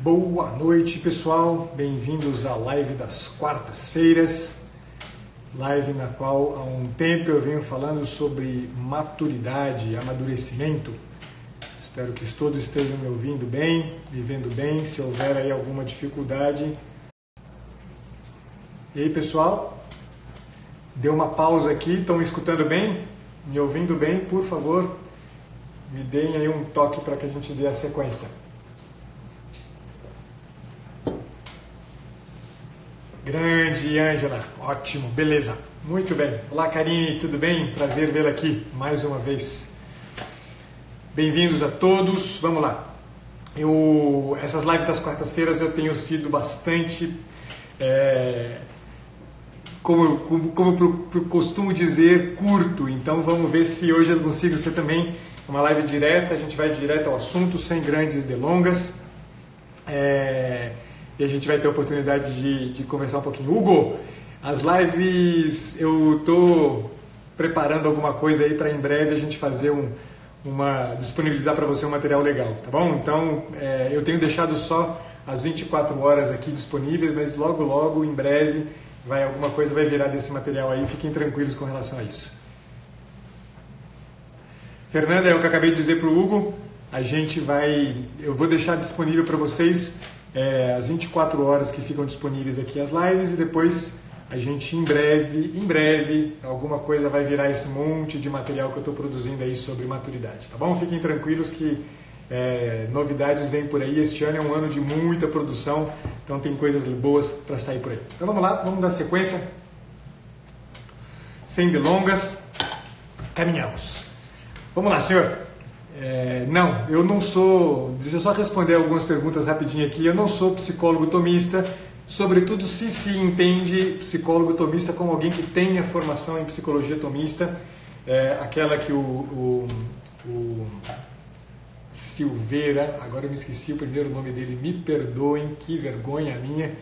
Boa noite, pessoal. Bem-vindos à live das quartas-feiras. Live na qual há um tempo eu venho falando sobre maturidade, amadurecimento. Espero que todos estejam me ouvindo bem, me vendo bem. Se houver aí alguma dificuldade. E aí, pessoal? Deu uma pausa aqui, estão me escutando bem? Me ouvindo bem? Por favor, me deem aí um toque para que a gente dê a sequência. Grande Ângela, ótimo, beleza, muito bem. Olá, Karine, tudo bem? Prazer vê-la aqui mais uma vez. Bem-vindos a todos, vamos lá. Essas lives das quartas-feiras eu tenho sido bastante, como eu costumo dizer, curto. Então vamos ver se hoje eu consigo ser também uma live direta, a gente vai direto ao assunto, sem grandes delongas. E a gente vai ter a oportunidade de conversar um pouquinho. Hugo, as lives, eu estou preparando alguma coisa aí para em breve a gente fazer disponibilizar para você um material legal, tá bom? Então, eu tenho deixado só as 24 horas aqui disponíveis, mas logo, em breve, alguma coisa vai virar desse material aí, fiquem tranquilos com relação a isso. Fernanda, é o que eu acabei de dizer para o Hugo, eu vou deixar disponível para vocês as 24 horas que ficam disponíveis aqui as lives, e depois a gente em breve alguma coisa vai virar esse monte de material que eu estou produzindo aí sobre maturidade, tá bom? Fiquem tranquilos que novidades vêm por aí. Este ano é um ano de muita produção, então tem coisas boas para sair por aí. Então vamos lá, vamos dar sequência, sem delongas, caminhamos. Vamos lá, senhor. Não, eu não sou, deixa eu só responder algumas perguntas rapidinho aqui. Eu não sou psicólogo tomista, sobretudo se entende psicólogo tomista como alguém que tenha formação em psicologia tomista, aquela que o Silveira, agora eu me esqueci o primeiro nome dele, me perdoem, que vergonha minha,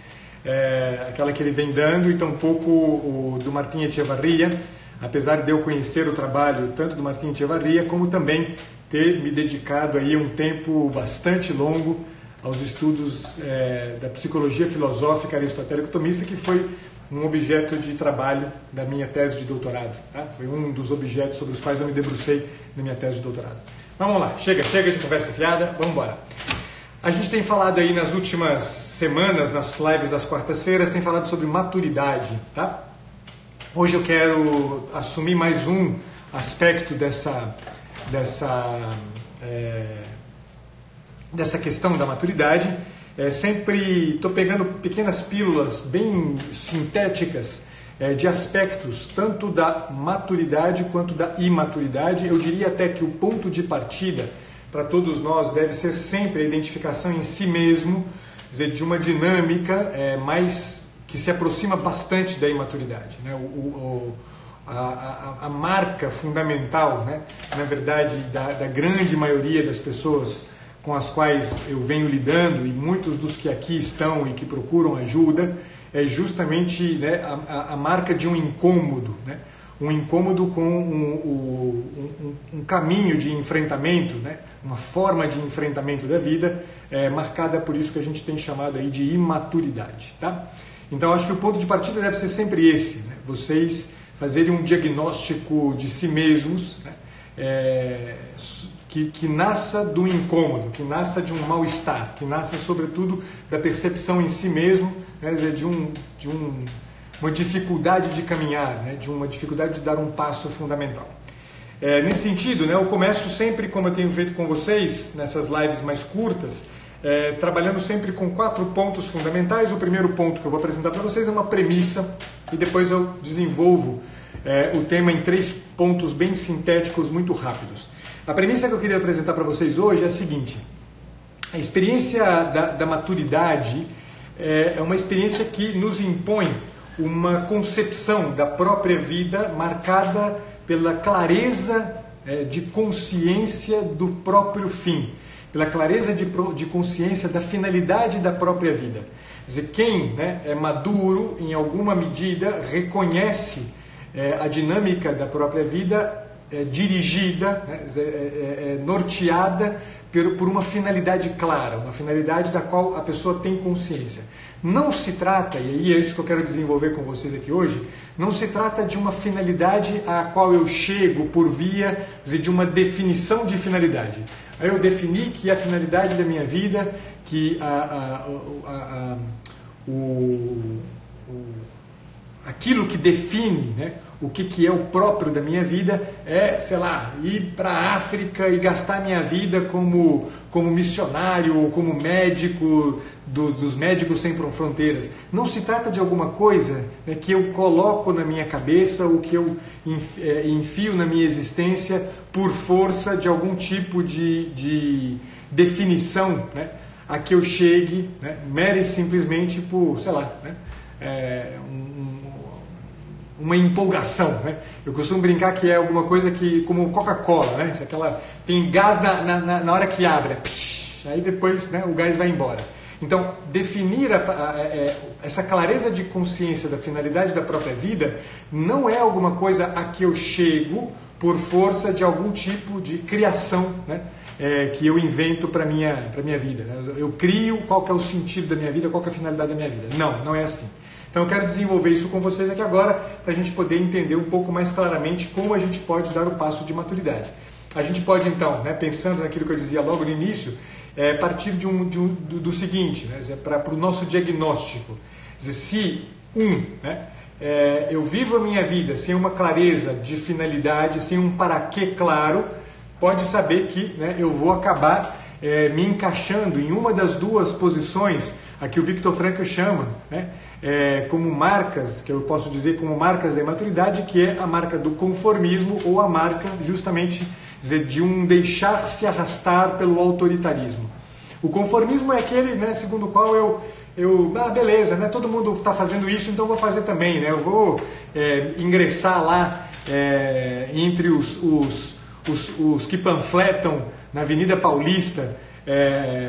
aquela que ele vem dando, e tampouco o do Martim Echevarria, apesar de eu conhecer o trabalho tanto do Martim Echevarria, como também ter me dedicado aí um tempo bastante longo aos estudos da psicologia filosófica aristotélico-tomista, que foi um objeto de trabalho da minha tese de doutorado. Tá? Foi um dos objetos sobre os quais eu me debrucei na minha tese de doutorado. Vamos lá, chega de conversa fiada, vamos embora. A gente tem falado aí nas últimas semanas, nas lives das quartas-feiras, tem falado sobre maturidade, tá? Hoje eu quero assumir mais um aspecto dessa questão da maturidade. Sempre estou pegando pequenas pílulas bem sintéticas de aspectos tanto da maturidade quanto da imaturidade. Eu diria até que o ponto de partida para todos nós deve ser sempre a identificação em si mesmo, quer dizer, de uma dinâmica que se aproxima bastante da imaturidade, né? A marca fundamental, né, na verdade, da grande maioria das pessoas com as quais eu venho lidando, e muitos dos que aqui estão e que procuram ajuda, é justamente, né, a marca de um incômodo, né? Um incômodo com um caminho de enfrentamento, né? Uma forma de enfrentamento da vida, marcada por isso que a gente tem chamado aí de imaturidade, tá? Então, acho que o ponto de partida deve ser sempre esse, né? Vocês fazerem um diagnóstico de si mesmos, né? Que nasça do incômodo, que nasça de um mal-estar, que nasça, sobretudo, da percepção em si mesmo, né? Quer dizer, uma dificuldade de caminhar, né? De uma dificuldade de dar um passo fundamental. Nesse sentido, né, eu começo sempre, como eu tenho feito com vocês, nessas lives mais curtas, trabalhando sempre com 4 pontos fundamentais. O primeiro ponto que eu vou apresentar para vocês é uma premissa, e depois eu desenvolvo o tema em 3 pontos bem sintéticos, muito rápidos. A premissa que eu queria apresentar para vocês hoje é a seguinte: a experiência da maturidade é uma experiência que nos impõe uma concepção da própria vida marcada pela clareza de consciência do próprio fim, pela clareza de consciência da finalidade da própria vida. Quer dizer, quem, né, é maduro, em alguma medida, reconhece a dinâmica da própria vida dirigida, né, norteada por uma finalidade clara, uma finalidade da qual a pessoa tem consciência. Não se trata, e aí é isso que eu quero desenvolver com vocês aqui hoje, não se trata de uma finalidade a qual eu chego por via de uma definição de finalidade. Aí eu defini que a finalidade da minha vida, que aquilo que define, né, o que é o próprio da minha vida é, sei lá, ir para a África e gastar minha vida como missionário ou como médico dos Médicos Sem Fronteiras. Não se trata de alguma coisa, né, que eu coloco na minha cabeça ou que eu enfio na minha existência por força de algum tipo de definição, né, a que eu chegue, né, mera e simplesmente por, sei lá, né, uma empolgação, né? Eu costumo brincar que é alguma coisa que, como Coca-Cola, né? Aquela, tem gás na hora que abre, aí depois, né, o gás vai embora. Então, definir essa clareza de consciência da finalidade da própria vida não é alguma coisa a que eu chego por força de algum tipo de criação, né, que eu invento para minha vida. Eu crio qual que é o sentido da minha vida, qual que é a finalidade da minha vida. Não é assim. Então eu quero desenvolver isso com vocês aqui agora para a gente poder entender um pouco mais claramente como a gente pode dar o passo de maturidade. A gente pode então, né, pensando naquilo que eu dizia logo no início, partir do seguinte, né, para o nosso diagnóstico. Dizer, se né, eu vivo a minha vida sem uma clareza de finalidade, sem um para quê claro, pode saber que, né, eu vou acabar me encaixando em uma das duas posições a que o Viktor Frankl chama, né, como marcas, que eu posso dizer como marcas da imaturidade, que é a marca do conformismo ou a marca justamente de um deixar-se arrastar pelo autoritarismo. O conformismo é aquele, né, segundo o qual beleza, né, todo mundo está fazendo isso, então eu vou fazer também, né, eu vou ingressar lá entre os que panfletam na Avenida Paulista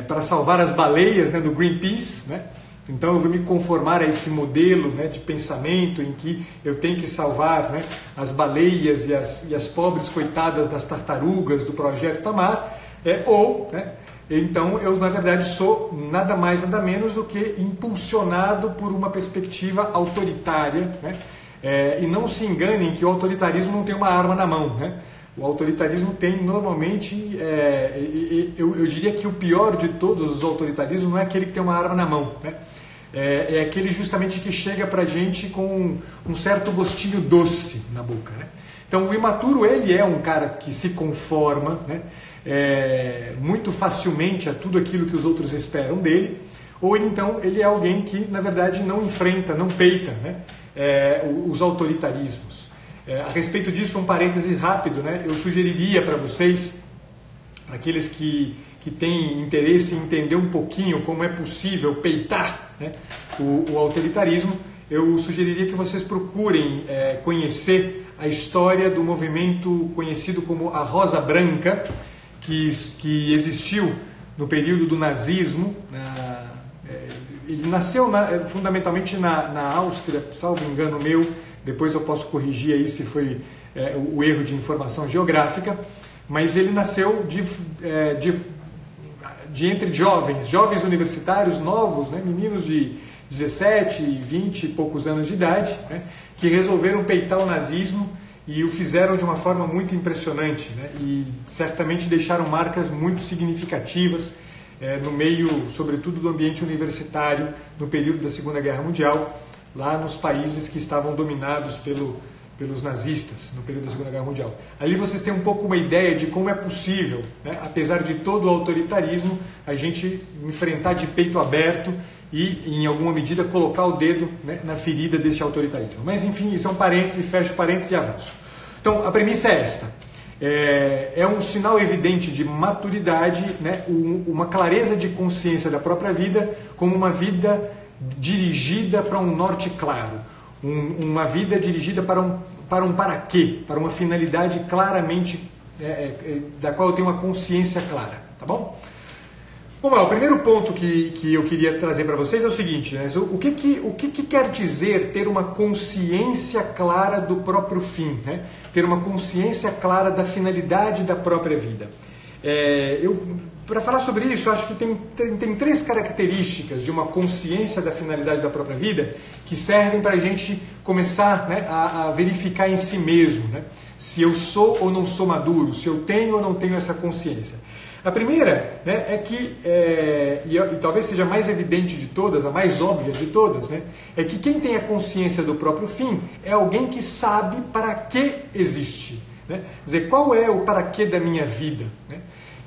para salvar as baleias, né, do Greenpeace, né? Então eu vou me conformar a esse modelo, né, de pensamento em que eu tenho que salvar, né, as baleias e as pobres coitadas das tartarugas do Projeto Tamar, né, então eu na verdade sou nada mais nada menos do que impulsionado por uma perspectiva autoritária, né, e não se enganem que o autoritarismo não tem uma arma na mão, né? O autoritarismo tem normalmente, eu diria que o pior de todos os autoritarismos não é aquele que tem uma arma na mão, né? É aquele justamente que chega pra gente com um certo gostinho doce na boca, né? Então o imaturo, ele é um cara que se conforma, né, muito facilmente a tudo aquilo que os outros esperam dele, ou então ele é alguém que na verdade não enfrenta, não peita, né, os autoritarismos. A respeito disso, um parêntese rápido, né? Eu sugeriria para vocês, para aqueles que têm interesse em entender um pouquinho como é possível peitar, né, o autoritarismo, eu sugeriria que vocês procurem conhecer a história do movimento conhecido como a Rosa Branca, que existiu no período do nazismo. Ele nasceu fundamentalmente na Áustria, salvo engano meu. Depois eu posso corrigir aí se foi o erro de informação geográfica, mas ele nasceu entre jovens universitários novos, né, meninos de 17, 20 e poucos anos de idade, né, que resolveram peitar o nazismo e o fizeram de uma forma muito impressionante, né, e certamente deixaram marcas muito significativas no meio, sobretudo, do ambiente universitário no período da Segunda Guerra Mundial, lá nos países que estavam dominados pelos nazistas no período da Segunda Guerra Mundial. Ali vocês têm um pouco uma ideia de como é possível, né, apesar de todo o autoritarismo, a gente enfrentar de peito aberto e, em alguma medida, colocar o dedo, né, na ferida deste autoritarismo. Mas, enfim, isso é um parêntese, fecho parêntese e avanço. Então, a premissa é esta. É um sinal evidente de maturidade, né, uma clareza de consciência da própria vida como uma vida dirigida para um norte claro, uma vida dirigida para um para quê, para uma finalidade claramente da qual eu tenho uma consciência clara, tá bom? Vamos lá, o primeiro ponto que eu queria trazer para vocês é o seguinte, né? O que quer dizer ter uma consciência clara do próprio fim, né? Ter uma consciência clara da finalidade da própria vida. Eu para falar sobre isso, eu acho que tem três características de uma consciência da finalidade da própria vida que servem para a gente começar, né, a verificar em si mesmo, né, se eu sou ou não sou maduro, se eu tenho ou não tenho essa consciência. A primeira, né, é que, e talvez seja a mais evidente de todas, a mais óbvia de todas, né, é que quem tem a consciência do próprio fim é alguém que sabe para que existe. Né? Quer dizer, qual é o para que da minha vida? Né?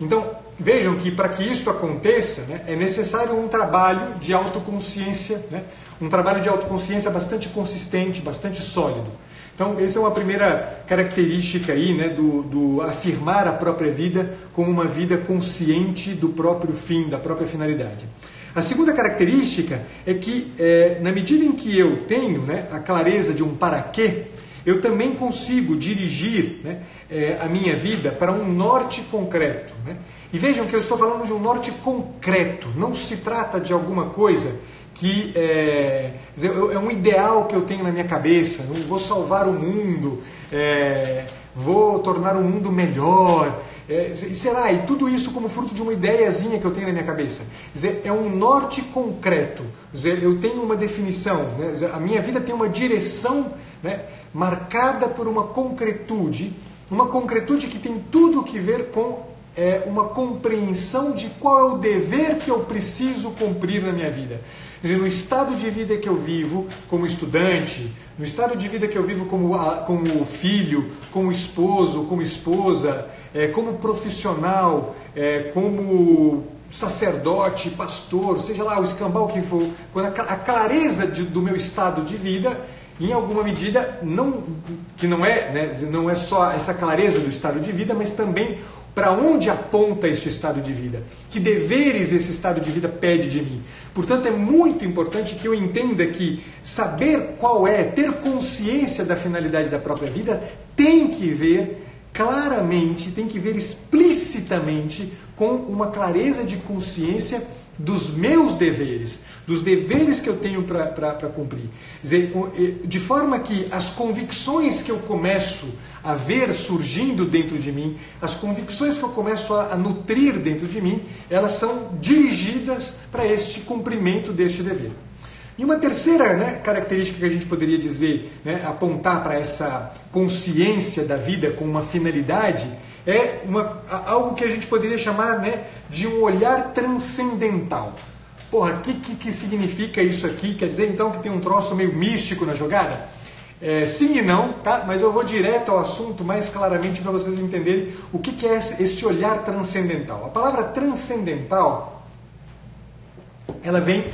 Então, vejam que para que isso aconteça, né, é necessário um trabalho de autoconsciência, né, um trabalho de autoconsciência bastante consistente, bastante sólido. Então, essa é uma primeira característica aí, né, do afirmar a própria vida como uma vida consciente do próprio fim, da própria finalidade. A segunda característica é que, na medida em que eu tenho, né, a clareza de um para quê, eu também consigo dirigir, né, a minha vida para um norte concreto. Né? E vejam que eu estou falando de um norte concreto, não se trata de alguma coisa que é um ideal que eu tenho na minha cabeça, eu vou salvar o mundo, vou tornar o mundo melhor, e tudo isso como fruto de uma ideiazinha que eu tenho na minha cabeça. Quer dizer, é um norte concreto, quer dizer, eu tenho uma definição, né? A minha vida tem uma direção, né, marcada por uma concretude que tem tudo que ver com uma compreensão de qual é o dever que eu preciso cumprir na minha vida. Quer dizer, no estado de vida que eu vivo como estudante, no estado de vida que eu vivo como filho, como esposo, como esposa, como profissional, como sacerdote, pastor, seja lá o escambau que for, quando a clareza do meu estado de vida, em alguma medida, não é só essa clareza do estado de vida, mas também para onde aponta este estado de vida, que deveres esse estado de vida pede de mim. Portanto, é muito importante que eu entenda que saber qual ter consciência da finalidade da própria vida, tem que ver claramente, tem que ver explicitamente com uma clareza de consciência dos meus deveres, dos deveres que eu tenho para cumprir. De forma que as convicções que eu começo a ver surgindo dentro de mim, as convicções que eu começo a nutrir dentro de mim, elas são dirigidas para este cumprimento deste dever. E uma terceira, né, característica que a gente poderia dizer, né, apontar para essa consciência da vida com uma finalidade, é algo que a gente poderia chamar, né, de um olhar transcendental. Porra, o que significa isso aqui? Quer dizer então que tem um troço meio místico na jogada? Sim e não, tá? Mas eu vou direto ao assunto mais claramente para vocês entenderem o que é esse olhar transcendental. A palavra transcendental, ela vem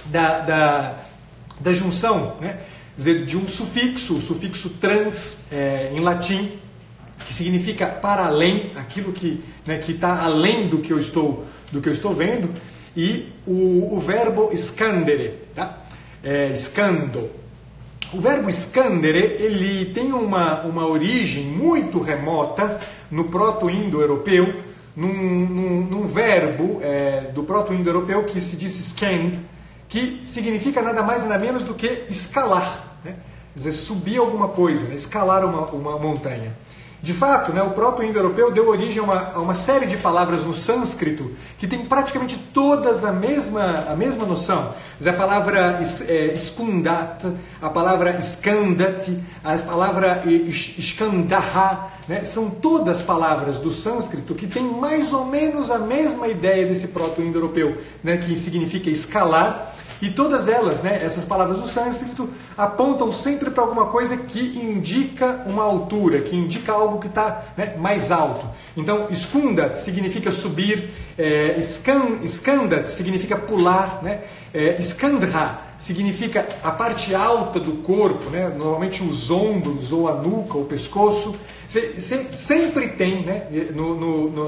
da junção, né, de um sufixo, o sufixo trans, em latim, que significa para além, aquilo que está além do que eu estou vendo, e o verbo scandere, tá? Scando. O verbo scandere, ele tem uma origem muito remota no proto-indo-europeu, num verbo do proto-indo-europeu que se diz scand, que significa nada mais nada menos do que escalar, né? Quer dizer, subir alguma coisa, né? Escalar uma montanha. De fato, né, o proto-indo-europeu deu origem a uma série de palavras no sânscrito que tem praticamente todas a mesma noção. A palavra skundat, a palavra skandat, a palavra skandaha, né, são todas palavras do sânscrito que têm mais ou menos a mesma ideia desse proto-indo-europeu, né, que significa escalar. E todas elas, né, essas palavras do sânscrito, apontam sempre para alguma coisa que indica uma altura, que indica algo que está, né, mais alto. Então, skunda significa subir, skandat significa pular, né, skandha significa a parte alta do corpo, né, normalmente os ombros, ou a nuca, ou o pescoço. Sempre tem, né,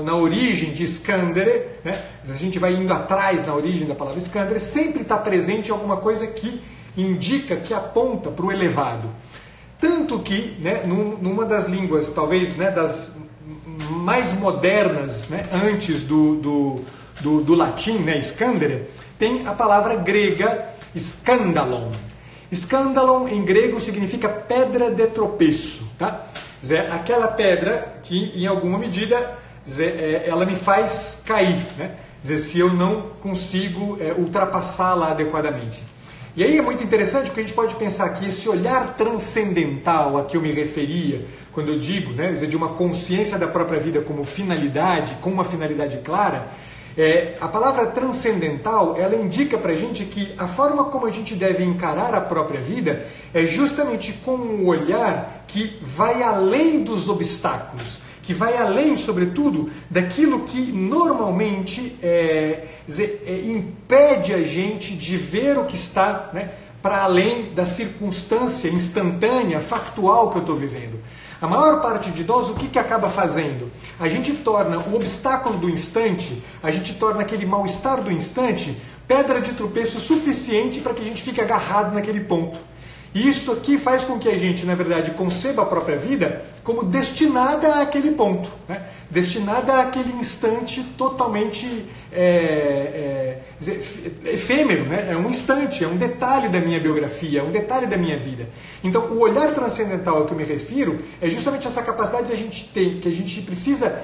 na origem de Skandere, né, se a gente vai indo atrás na origem da palavra Skandere, sempre está presente alguma coisa que indica, que aponta para o elevado. Tanto que, né, numa das línguas, talvez, né, das mais modernas, né, antes do latim, né, Skandere, tem a palavra grega skandalon. Skandalon em grego significa pedra de tropeço, tá? Aquela pedra que, em alguma medida, ela me faz cair, né? Se eu não consigo ultrapassá-la adequadamente. E aí é muito interessante porque a gente pode pensar que esse olhar transcendental a que eu me referia, quando eu digo, né, de uma consciência da própria vida como finalidade, com uma finalidade clara, a palavra transcendental, ela indica pra gente que a forma como a gente deve encarar a própria vida é justamente com um olhar que vai além dos obstáculos, que vai além, sobretudo, daquilo que normalmente impede a gente de ver o que está, né, para além da circunstância instantânea, factual que eu estou vivendo. A maior parte de nós, o que acaba fazendo? A gente torna o obstáculo do instante, a gente torna aquele mal-estar do instante pedra de tropeço suficiente para que a gente fique agarrado naquele ponto. E isso aqui faz com que a gente, na verdade, conceba a própria vida como destinada àquele ponto, né? Destinada àquele instante totalmente efêmero, né? É um instante, é um detalhe da minha biografia, é um detalhe da minha vida. Então, o olhar transcendental ao que eu me refiro é justamente essa capacidade que a gente tem, que a gente precisa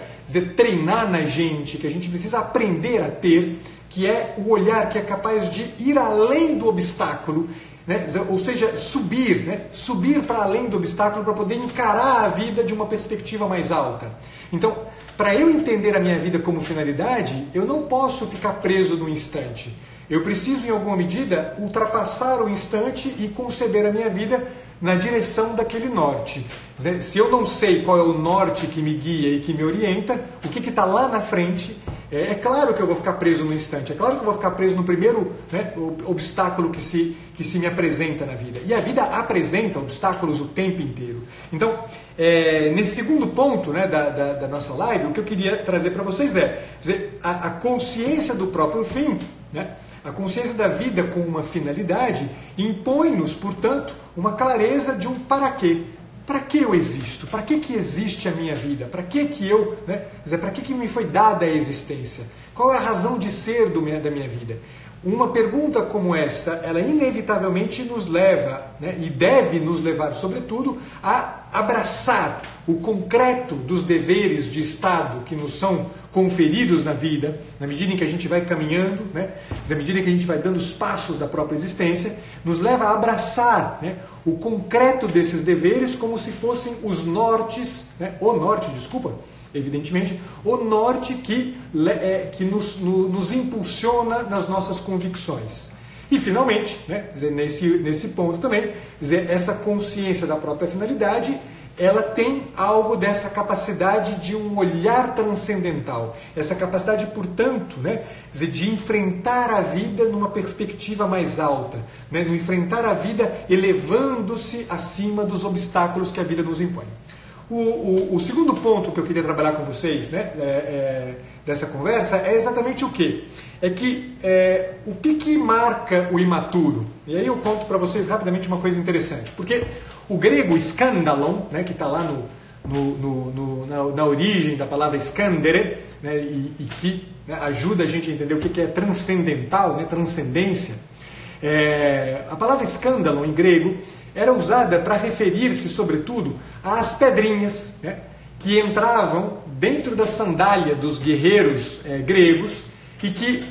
treinar na gente, que a gente precisa aprender a ter, que é o olhar que é capaz de ir além do obstáculo, né? Ou seja, subir, né? Subir para além do obstáculo para poder encarar a vida de uma perspectiva mais alta. Então, para eu entender a minha vida como finalidade, eu não posso ficar preso no instante. Eu preciso, em alguma medida, ultrapassar o instante e conceber a minha vida na direção daquele norte. Se eu não sei qual é o norte que me guia e que me orienta, o que está lá na frente, é claro que eu vou ficar preso no instante, é claro que eu vou ficar preso no primeiro, né, obstáculo que se me apresenta na vida. E a vida apresenta obstáculos o tempo inteiro. Então, nesse segundo ponto, né, da nossa live, o que eu queria trazer para vocês a consciência do próprio fim, né? A consciência da vida com uma finalidade impõe-nos, portanto, uma clareza de um para quê. Para que eu existo? Para que existe a minha vida? Para que eu, né? Para que me foi dada a existência? Qual é a razão de ser da minha vida? Uma pergunta como esta, ela inevitavelmente nos leva, né, e deve nos levar, sobretudo, a abraçar o concreto dos deveres de Estado que nos são conferidos na vida, na medida em que a gente vai caminhando, né, na medida em que a gente vai dando os passos da própria existência, nos leva a abraçar, né, o concreto desses deveres como se fossem os nortes, né, evidentemente, o norte que nos impulsiona nas nossas convicções. E, finalmente, né, nesse ponto também, essa consciência da própria finalidade, ela tem algo dessa capacidade de um olhar transcendental, essa capacidade, portanto, né, de enfrentar a vida numa perspectiva mais alta, né, no enfrentar a vida elevando-se acima dos obstáculos que a vida nos impõe. O segundo ponto que eu queria trabalhar com vocês, né, dessa conversa é exatamente o quê? É que o que marca o imaturo? E aí eu conto para vocês rapidamente uma coisa interessante. Porque o grego skandalon, né, que está lá na origem da palavra skandere, né, e que, né, ajuda a gente a entender o que é transcendental, né, transcendência. A palavra skandalon em grego era usada para referir-se, sobretudo, às pedrinhas, né, que entravam dentro da sandália dos guerreiros gregos e que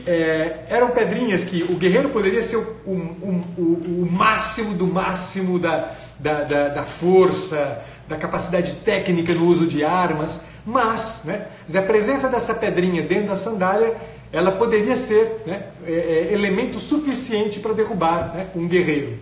eram pedrinhas que o guerreiro poderia ser o máximo do máximo da força, da capacidade técnica no uso de armas, mas, né, a presença dessa pedrinha dentro da sandália, ela poderia ser, né, elemento suficiente para derrubar, né, um guerreiro.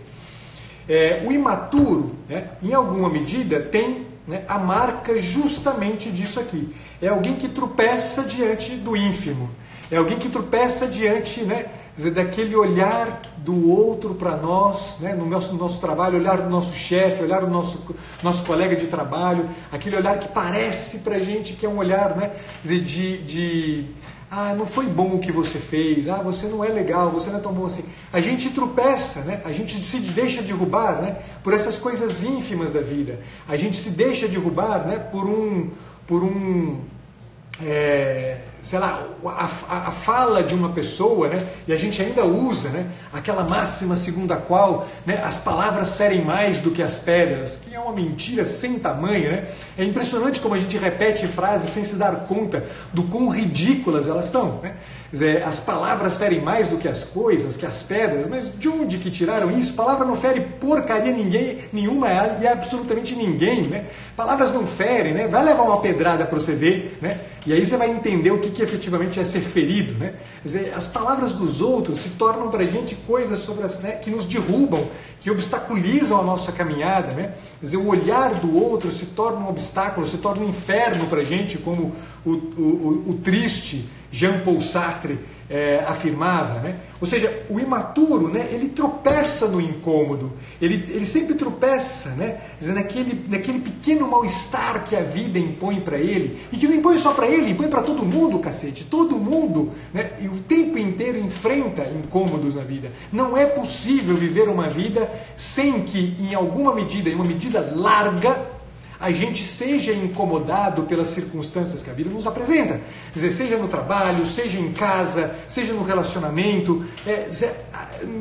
O imaturo, né, em alguma medida, tem, né, a marca justamente disso aqui. É alguém que tropeça diante do ínfimo. É alguém que tropeça diante, né, daquele olhar do outro para nós, né, no nosso trabalho, olhar do nosso chefe, olhar do nosso colega de trabalho, aquele olhar que parece para a gente que é um olhar, né, não foi bom o que você fez, você não é legal, você não é tão bom assim. A gente tropeça, né? A gente se deixa derrubar, né, por essas coisas ínfimas da vida. A gente se deixa derrubar, né, por um sei lá, a fala de uma pessoa, né? E a gente ainda usa, né, aquela máxima segundo a qual, né, as palavras ferem mais do que as pedras, que é uma mentira sem tamanho, né? É impressionante como a gente repete frases sem se dar conta do quão ridículas elas estão, né? Quer dizer, as palavras ferem mais do que as coisas, que as pedras, mas de onde que tiraram isso? Palavra não fere porcaria nenhuma e absolutamente ninguém, né? Palavras não ferem, né? Vai levar uma pedrada para você ver, né? E aí você vai entender o que efetivamente é ser ferido, né? Quer dizer, as palavras dos outros se tornam para a gente coisas sobre as, né, que nos derrubam, que obstaculizam a nossa caminhada, né? Quer dizer, o olhar do outro se torna um obstáculo, se torna um inferno para a gente, como o triste Jean-Paul Sartre afirmava, né? Ou seja, o imaturo, né, ele tropeça no incômodo, ele sempre tropeça, né, naquele pequeno mal-estar que a vida impõe para ele, e que não impõe só para ele, impõe para todo mundo, cacete, todo mundo, né, e o tempo inteiro enfrenta incômodos na vida. Não é possível viver uma vida sem que, em alguma medida, em uma medida larga, a gente seja incomodado pelas circunstâncias que a vida nos apresenta. Quer dizer, seja no trabalho, seja em casa, seja no relacionamento,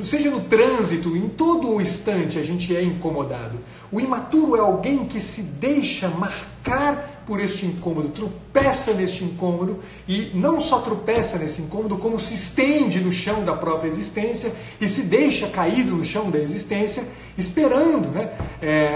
seja no trânsito, em todo o instante a gente é incomodado. O imaturo é alguém que se deixa marcar por este incômodo, tropeça neste incômodo, e não só tropeça nesse incômodo, como se estende no chão da própria existência e se deixa caído no chão da existência, esperando, né,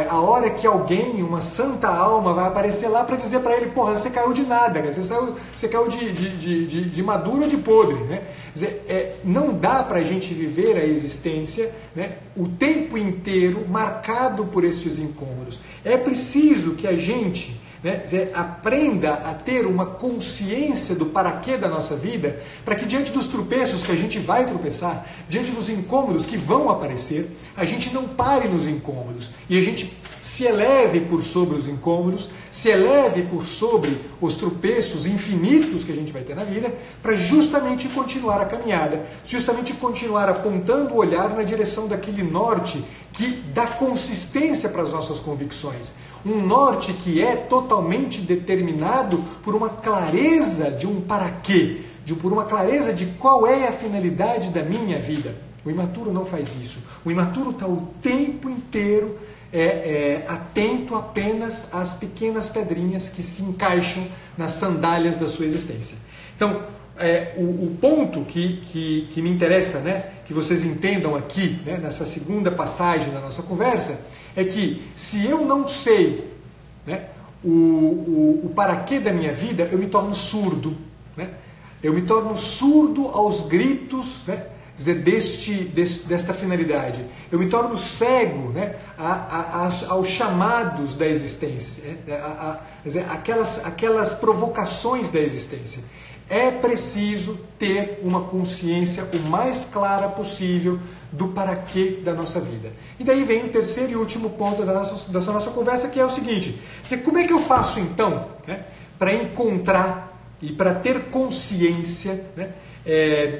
a hora que alguém, uma santa alma, vai aparecer lá para dizer para ele: porra, você caiu de nada, você caiu de maduro ou de podre, né? Quer dizer, não dá para a gente viver a existência, né, o tempo inteiro marcado por estes incômodos. É preciso que a gente, né, aprenda a ter uma consciência do paraquê da nossa vida, para que diante dos tropeços que a gente vai tropeçar, diante dos incômodos que vão aparecer, a gente não pare nos incômodos e a gente se eleve por sobre os incômodos, se eleve por sobre os tropeços infinitos que a gente vai ter na vida, para justamente continuar a caminhada, justamente continuar apontando o olhar na direção daquele norte que dá consistência para as nossas convicções. Um norte que é totalmente determinado por uma clareza de um paraquê, por uma clareza de qual é a finalidade da minha vida. O imaturo não faz isso. O imaturo está o tempo inteiro atento apenas às pequenas pedrinhas que se encaixam nas sandálias da sua existência. Então, o ponto que me interessa, né, que vocês entendam aqui, né, nessa segunda passagem da nossa conversa, é que se eu não sei, né, o paraquê da minha vida, eu me torno surdo, né? Eu me torno surdo aos gritos, né, desta finalidade. Eu me torno cego, né, aos chamados da existência, aquelas provocações da existência. É preciso ter uma consciência o mais clara possível do paraquê da nossa vida. E daí vem o terceiro e último ponto dessa nossa conversa, que é o seguinte: como é que eu faço então, né, para encontrar e para ter consciência, né,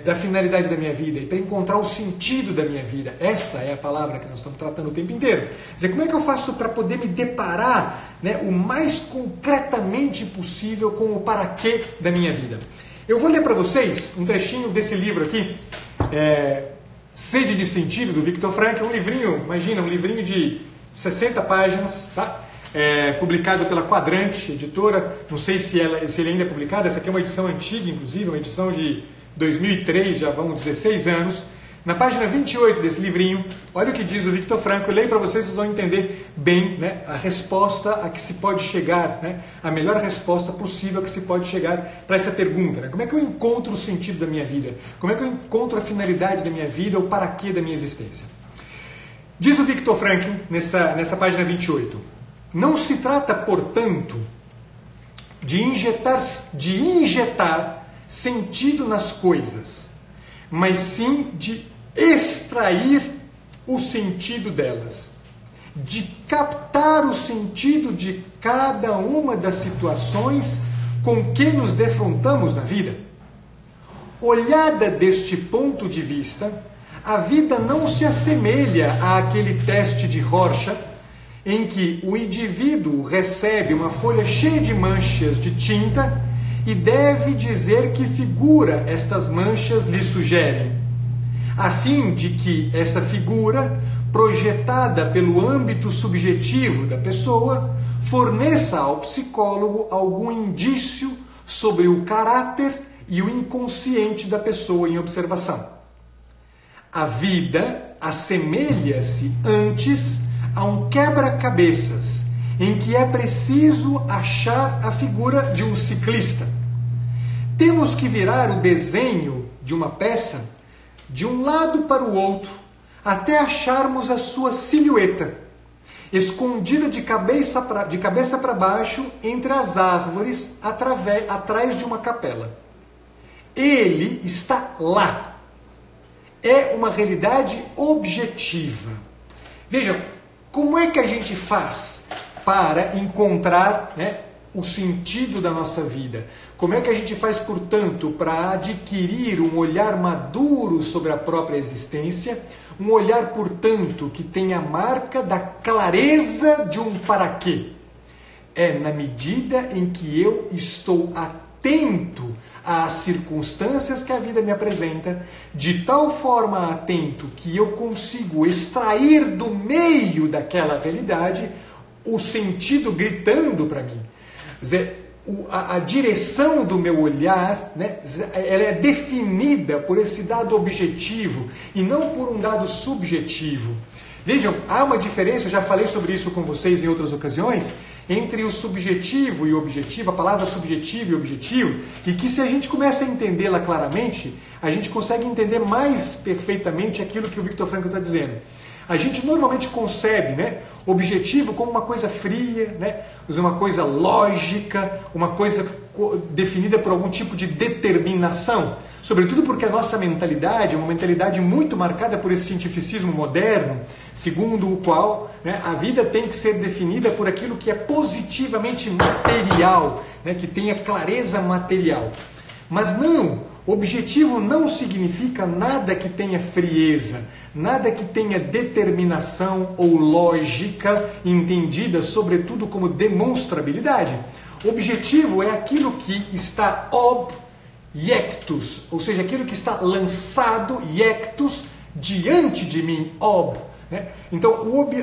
da finalidade da minha vida e para encontrar o sentido da minha vida? Esta é a palavra que nós estamos tratando o tempo inteiro. Como é que eu faço para poder me deparar, né, o mais concretamente possível com o paraquê da minha vida? Eu vou ler para vocês um trechinho desse livro aqui, Sede de Sentido, do Viktor Frankl, um livrinho, imagina, um livrinho de 60 páginas, tá? Publicado pela Quadrante Editora. Não sei se ele ainda é publicado. Essa aqui é uma edição antiga, inclusive, uma edição de 2003, já vão 16 anos. Na página 28 desse livrinho, olha o que diz o Viktor Frankl. Eu leio para vocês, vocês vão entender bem, né, a resposta a que se pode chegar, né, a melhor resposta possível a que se pode chegar para essa pergunta, né? Como é que eu encontro o sentido da minha vida? Como é que eu encontro a finalidade da minha vida, o paraquê da minha existência? Diz o Viktor Frankl nessa página 28. Não se trata, portanto, de injetar sentido nas coisas, mas sim de extrair o sentido delas, de captar o sentido de cada uma das situações com que nos defrontamos na vida. Olhada deste ponto de vista, a vida não se assemelha àquele teste de Rorschach em que o indivíduo recebe uma folha cheia de manchas de tinta e deve dizer que figura estas manchas lhe sugerem, a fim de que essa figura, projetada pelo âmbito subjetivo da pessoa, forneça ao psicólogo algum indício sobre o caráter e o inconsciente da pessoa em observação. A vida assemelha-se antes a um quebra-cabeças, em que é preciso achar a figura de um ciclista. Temos que virar o desenho de uma peça de um lado para o outro, até acharmos a sua silhueta, escondida de cabeça para baixo entre as árvores, atrás de uma capela. Ele está lá. É uma realidade objetiva. Veja, como é que a gente faz para encontrar, o sentido da nossa vida? Como é que a gente faz, portanto, para adquirir um olhar maduro sobre a própria existência, um olhar, portanto, que tem a marca da clareza de um para quê? É na medida em que eu estou atento às circunstâncias que a vida me apresenta, de tal forma atento que eu consigo extrair do meio daquela realidade o sentido gritando para mim. Quer dizer, a direção do meu olhar, ela é definida por esse dado objetivo e não por um dado subjetivo. Vejam, há uma diferença, eu já falei sobre isso com vocês em outras ocasiões, entre o subjetivo e o objetivo, a palavra subjetivo e objetivo, e que se a gente começa a entendê-la claramente, a gente consegue entender mais perfeitamente aquilo que o Viktor Frankl está dizendo. A gente normalmente concebe, objetivo como uma coisa fria, uma coisa lógica, uma coisa definida por algum tipo de determinação. Sobretudo porque a nossa mentalidade é uma mentalidade muito marcada por esse cientificismo moderno, segundo o qual a vida tem que ser definida por aquilo que é positivamente material, que tenha clareza material. Mas não, objetivo não significa nada que tenha frieza, nada que tenha determinação ou lógica entendida, sobretudo, como demonstrabilidade. Objetivo é aquilo que está objectus, ou seja, aquilo que está lançado, iectus, diante de mim, Então,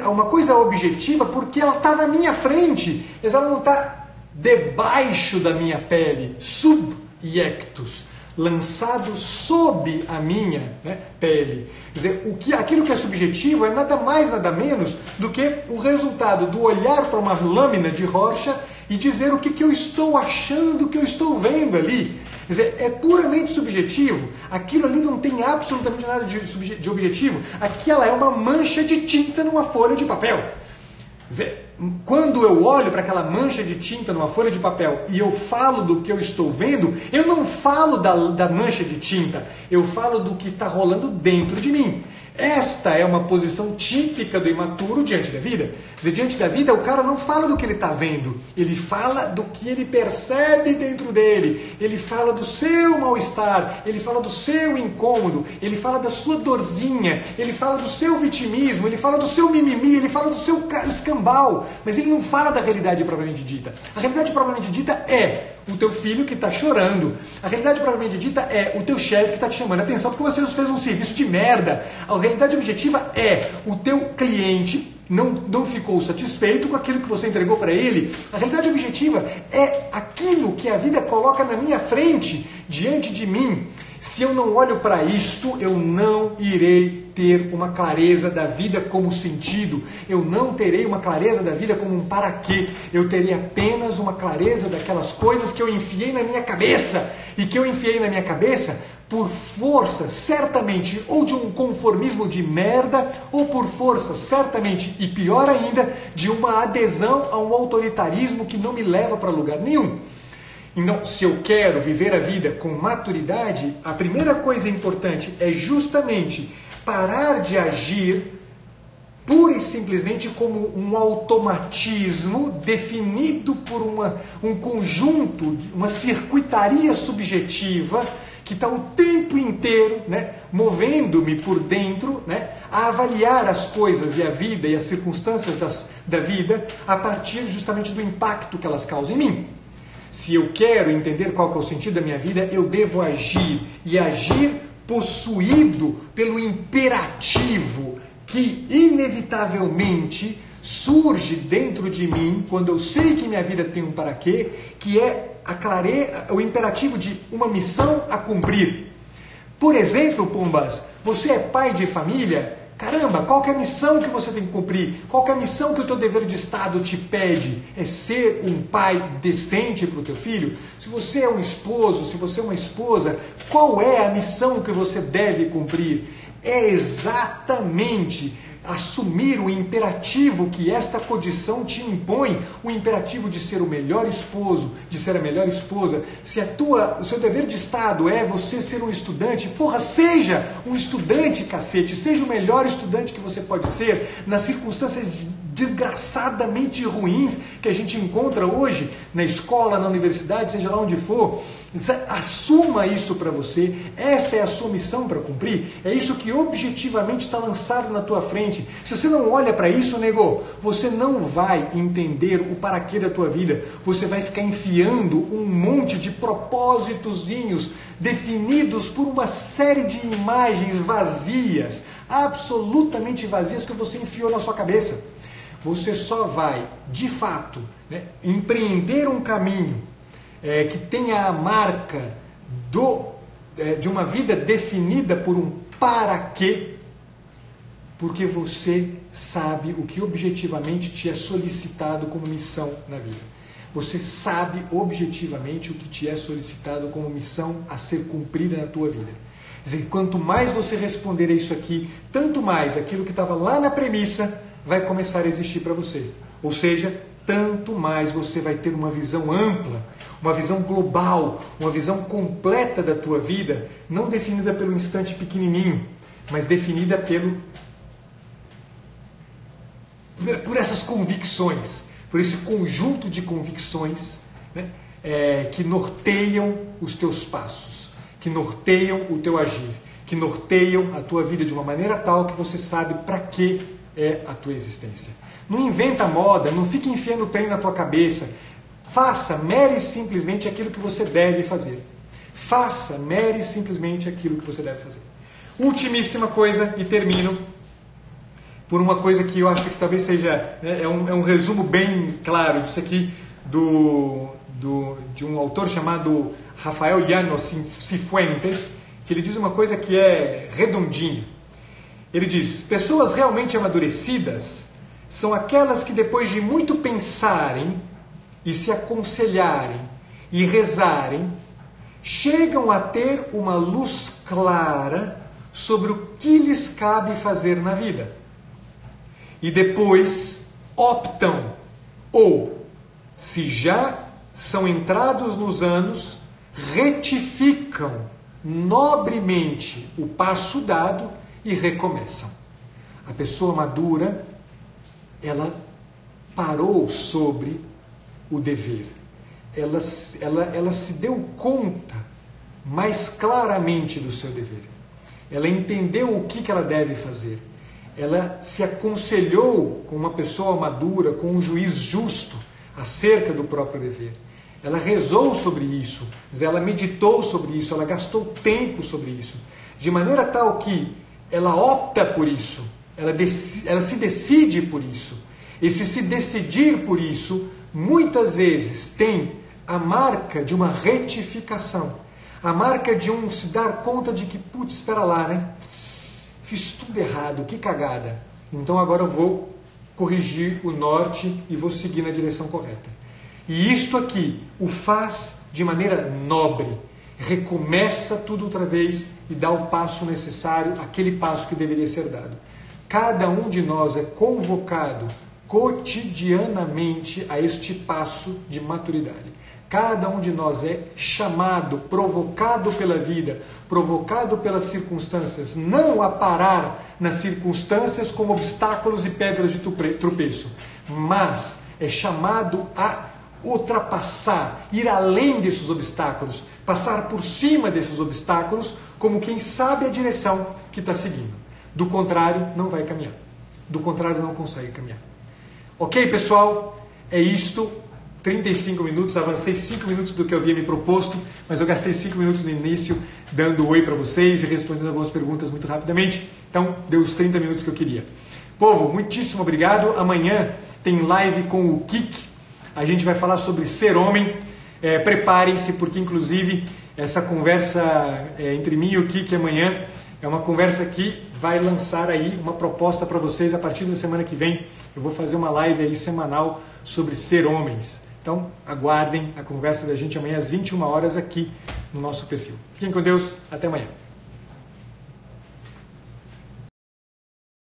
uma coisa é objetiva porque ela está na minha frente, mas ela não está debaixo da minha pele, subiectus, lançado sob a minha pele. Quer dizer, aquilo que é subjetivo é nada mais, nada menos do que o resultado do olhar para uma lâmina de rocha e dizer o que eu estou achando, o que eu estou vendo ali. Quer dizer, é puramente subjetivo. Aquilo ali não tem absolutamente nada de objetivo. Aquela é uma mancha de tinta numa folha de papel. Quer dizer, quando eu olho para aquela mancha de tinta numa folha de papel e eu falo do que eu estou vendo, eu não falo da mancha de tinta, eu falo do que está rolando dentro de mim. Esta é uma posição típica do imaturo diante da vida. Quer dizer, diante da vida, o cara não fala do que ele está vendo, ele fala do que ele percebe dentro dele, ele fala do seu mal-estar, ele fala do seu incômodo, ele fala da sua dorzinha, ele fala do seu vitimismo, ele fala do seu mimimi, ele fala do seu escambau, mas ele não fala da realidade propriamente dita. A realidade propriamente dita é o teu filho que está chorando. A realidade propriamente dita é o teu chefe que está te chamando a atenção porque você fez um serviço de merda. A realidade objetiva é o teu cliente não ficou satisfeito com aquilo que você entregou para ele. A realidade objetiva é aquilo que a vida coloca na minha frente, diante de mim. Se eu não olho para isto, eu não irei ter uma clareza da vida como sentido. Eu não terei uma clareza da vida como um para quê. Eu terei apenas uma clareza daquelas coisas que eu enfiei na minha cabeça. E que eu enfiei na minha cabeça por força, certamente, ou de um conformismo de merda, ou por força, certamente, e pior ainda, de uma adesão a um autoritarismo que não me leva para lugar nenhum. Então, se eu quero viver a vida com maturidade, a primeira coisa importante é justamente parar de agir pura e simplesmente como um automatismo definido por um conjunto, uma circuitaria subjetiva que está o tempo inteiro movendo-me por dentro a avaliar as coisas e a vida e as circunstâncias da vida a partir justamente do impacto que elas causam em mim. Se eu quero entender qual que é o sentido da minha vida, eu devo agir. E agir possuído pelo imperativo que inevitavelmente surge dentro de mim quando eu sei que minha vida tem um para quê, que é o imperativo de uma missão a cumprir. Por exemplo, Pumbas, você é pai de família? Caramba, qual que é a missão que você tem que cumprir? Qual que é a missão que o teu dever de Estado te pede? É ser um pai decente para o teu filho? Se você é um esposo, se você é uma esposa, qual é a missão que você deve cumprir? É exatamente assumir o imperativo que esta condição te impõe, o imperativo de ser o melhor esposo, de ser a melhor esposa. Se o seu dever de Estado é você ser um estudante, porra, seja um estudante, cacete, seja o melhor estudante que você pode ser, nas circunstâncias desgraçadamente ruins que a gente encontra hoje, na escola, na universidade, seja lá onde for. Assuma isso para você, esta é a sua missão para cumprir, é isso que objetivamente está lançado na tua frente. Se você não olha para isso, nego, você não vai entender o paraquê da tua vida, você vai ficar enfiando um monte de propósitozinhos definidos por uma série de imagens vazias, absolutamente vazias que você enfiou na sua cabeça. Você só vai, de fato, empreender um caminho que tenha a marca de uma vida definida por um para quê, porque você sabe o que objetivamente te é solicitado como missão na vida. Você sabe objetivamente o que te é solicitado como missão a ser cumprida na tua vida. Quer dizer, quanto mais você responder a isso aqui, tanto mais aquilo que estava lá na premissa vai começar a existir para você. Ou seja, tanto mais você vai ter uma visão ampla, uma visão global, uma visão completa da tua vida, não definida pelo instante pequenininho, mas definida por essas convicções, por esse conjunto de convicções, né, que norteiam os teus passos, que norteiam o teu agir, que norteiam a tua vida de uma maneira tal que você sabe para que é a tua existência. Não inventa moda, não fique enfiando o trem na tua cabeça. Faça mere e simplesmente aquilo que você deve fazer. Faça mere e simplesmente aquilo que você deve fazer. Ultimíssima coisa, e termino por uma coisa que eu acho que talvez seja é um resumo bem claro disso aqui de um autor chamado Rafael Llanos Cifuentes, que ele diz uma coisa que é redondinha. Ele diz: pessoas realmente amadurecidas são aquelas que depois de muito pensarem e se aconselharem e rezarem, chegam a ter uma luz clara sobre o que lhes cabe fazer na vida. E depois optam, ou, se já são entrados nos anos, retificam nobremente o passo dado e recomeçam. A pessoa madura, ela parou sobre o dever. Ela se deu conta mais claramente do seu dever. Ela entendeu o que ela deve fazer. Ela se aconselhou com uma pessoa madura, com um juiz justo acerca do próprio dever. Ela rezou sobre isso, ela meditou sobre isso, ela gastou tempo sobre isso, de maneira tal que ela opta por isso, ela se decide por isso. E se decidir por isso, muitas vezes tem a marca de uma retificação, a marca de um se dar conta de que, putz, espera lá, né? Fiz tudo errado, que cagada. Então agora eu vou corrigir o norte e vou seguir na direção correta. E isto aqui o faz de maneira nobre. Recomeça tudo outra vez e dá o passo necessário, aquele passo que deveria ser dado. Cada um de nós é convocado cotidianamente a este passo de maturidade. Cada um de nós é chamado, provocado pela vida, provocado pelas circunstâncias, não a parar nas circunstâncias como obstáculos e pedras de tropeço, mas é chamado a ultrapassar, ir além desses obstáculos, passar por cima desses obstáculos, como quem sabe a direção que está seguindo. Do contrário, não vai caminhar. Do contrário, não consegue caminhar. Ok, pessoal? É isto. 35 minutos, avancei 5 minutos do que eu havia me proposto, mas eu gastei 5 minutos no início dando oi para vocês e respondendo algumas perguntas muito rapidamente. Então, deu os 30 minutos que eu queria. Povo, muitíssimo obrigado. Amanhã tem live com o Kik. A gente vai falar sobre ser homem. Preparem-se, porque inclusive essa conversa entre mim e o Kik amanhã é uma conversa que vai lançar aí uma proposta para vocês a partir da semana que vem. Eu vou fazer uma live aí semanal sobre ser homens. Então, aguardem a conversa da gente amanhã às 21 horas aqui no nosso perfil. Fiquem com Deus, até amanhã.